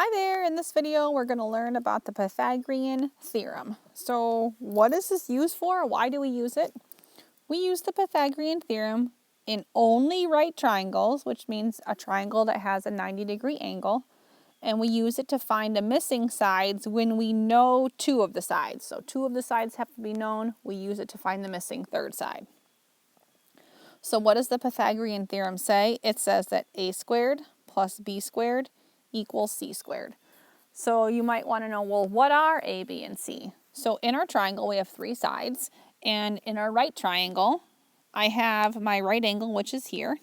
Hi there, in this video we're going to learn about the Pythagorean Theorem. So what is this used for? Why do we use it? We use the Pythagorean Theorem in only right triangles, which means a triangle that has a 90-degree angle, and we use it to find the missing sides when we know two of the sides. So two of the sides have to be known, we use it to find the missing third side. So what does the Pythagorean Theorem say? It says that a squared plus b squared equals c squared. So you might want to know, well, what are a, b, and c? So in our triangle, we have three sides. And in our right triangle, I have my right angle, which is here.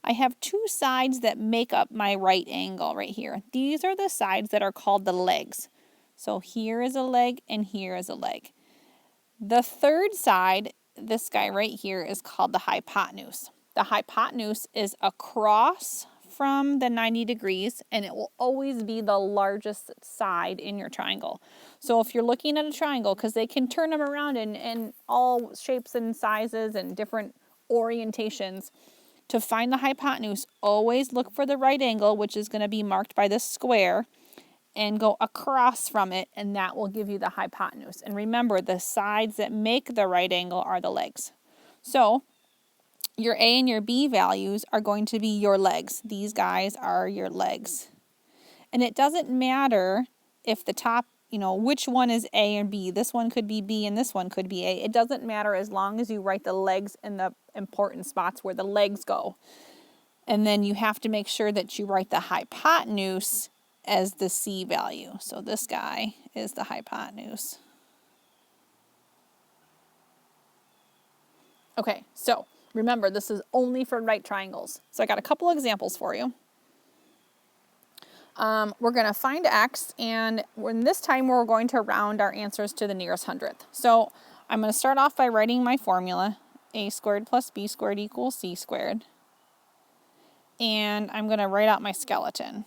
I have two sides that make up my right angle right here. These are the sides that are called the legs. So here is a leg and here is a leg. The third side, this guy right here, is called the hypotenuse. The hypotenuse is across from the 90 degrees, and it will always be the largest side in your triangle. So if you're looking at a triangle, because they can turn them around in all shapes and sizes and different orientations, to find the hypotenuse, always look for the right angle, which is going to be marked by this square, and go across from it, and that will give you the hypotenuse. And remember, the sides that make the right angle are the legs. So your A and your B values are going to be your legs. These guys are your legs. And it doesn't matter if the top, which one is A and B. This one could be B and this one could be A. It doesn't matter as long as you write the legs in the important spots where the legs go. And then you have to make sure that you write the hypotenuse as the C value. So this guy is the hypotenuse. Okay, so remember, this is only for right triangles. So I got a couple examples for you. We're going to find x, and this time we're going to round our answers to the nearest hundredth. So I'm going to start off by writing my formula. A squared plus b squared equals c squared. And I'm going to write out my skeleton.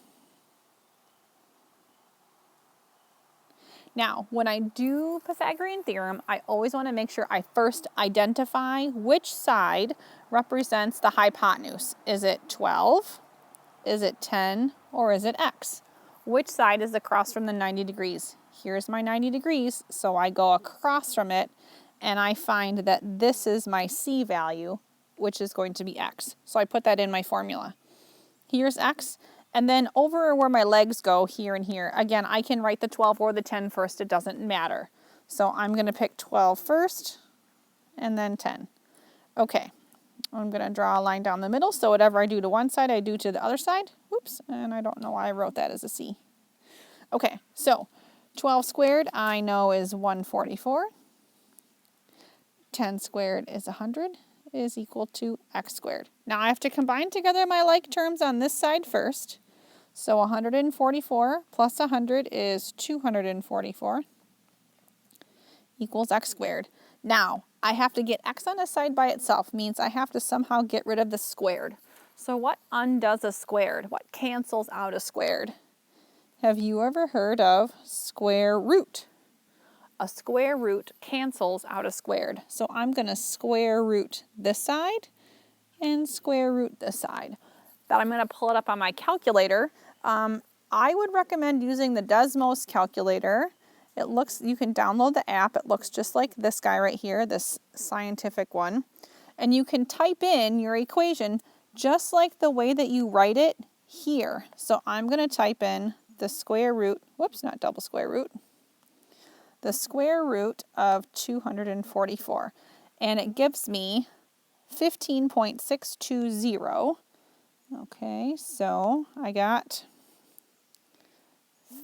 Now, when I do Pythagorean Theorem, I always want to make sure I first identify which side represents the hypotenuse. Is it 12? Is it 10? Or is it x? Which side is across from the 90 degrees? Here's my 90 degrees, so I go across from it, and I find that this is my c value, which is going to be x. So I put that in my formula. Here's x. And then over where my legs go, here and here, again, I can write the 12 or the 10 first. It doesn't matter. So I'm going to pick 12 first and then 10. Okay, I'm going to draw a line down the middle. So whatever I do to one side, I do to the other side. Oops, and I don't know why I wrote that as a C. Okay, so 12 squared I know is 144. 10 squared is 100. Is equal to x squared. Now I have to combine together my like terms on this side first. So 144 plus 100 is 244 equals x squared. Now I have to get x on this side by itself, means I have to somehow get rid of the squared. So what undoes a squared? What cancels out a squared? Have you ever heard of square root? A square root cancels out a squared. So I'm going to square root this side and square root this side. But I'm going to pull it up on my calculator. I would recommend using the Desmos calculator. You can download the app. It looks just like this guy right here, this scientific one. And you can type in your equation just like the way that you write it here. So I'm going to type in the square root, not double square root, the square root of 244, and it gives me 15.620. Okay, so I got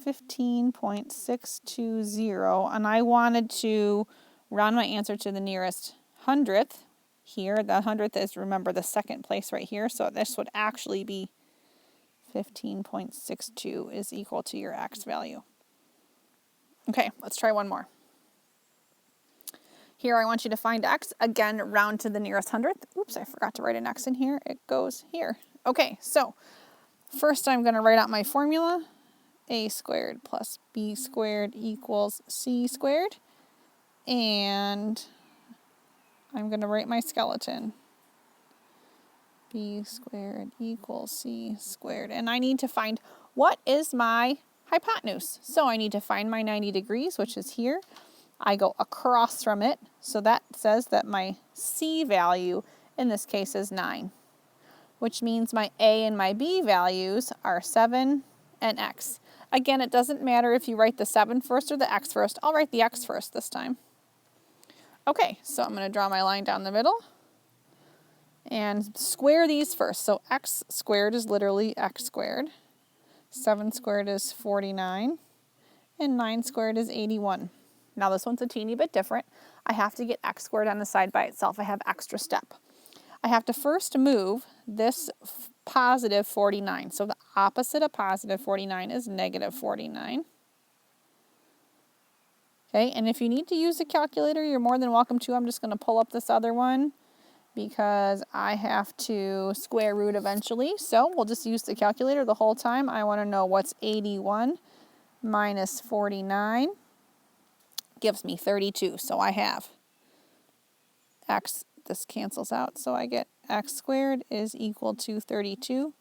15.620, and I wanted to round my answer to the nearest hundredth. Here, the hundredth is, remember, the second place right here, so this would actually be 15.62 is equal to your x value. Okay, let's try one more. Here I want you to find x. Again, round to the nearest hundredth. Oops, I forgot to write an x in here. It goes here. Okay, so first I'm going to write out my formula. A squared plus b squared equals c squared. And I'm going to write my skeleton. B squared equals C squared. And I need to find what is my hypotenuse? So I need to find my 90 degrees, which is here. I go across from it, so that says that my C value in this case is 9, which means my A and my B values are 7 and X. Again, it doesn't matter if you write the 7 first or the X first. I'll write the X first this time. Okay, so I'm going to draw my line down the middle and square these first. So X squared is literally X squared. 7 squared is 49, and 9 squared is 81. Now this one's a teeny bit different. I have to get X squared on the side by itself. I have extra step. I have to first move this positive 49. So the opposite of positive 49 is negative 49. Okay, and if you need to use a calculator, you're more than welcome to. I'm just going to pull up this other one because I have to square root eventually. So we'll just use the calculator the whole time. I want to know what's 81 minus 49 gives me 32. So I have X, this cancels out, so I get X squared is equal to 32.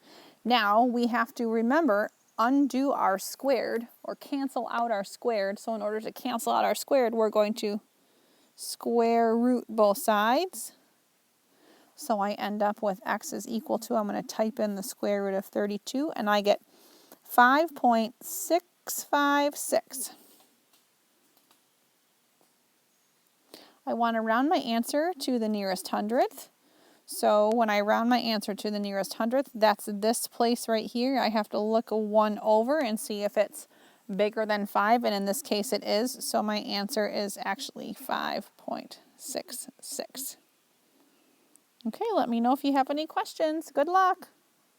Now we have to remember, undo our squared or cancel out our squared. So in order to cancel out our squared, we're going to square root both sides. So I end up with X is equal to, I'm going to type in the square root of 32, and I get 5.656. I want to round my answer to the nearest hundredth. So when I round my answer to the nearest hundredth, that's this place right here. I have to look 1 over and see if it's bigger than 5, and in this case it is. So my answer is actually 5.66. Okay, let me know if you have any questions. Good luck.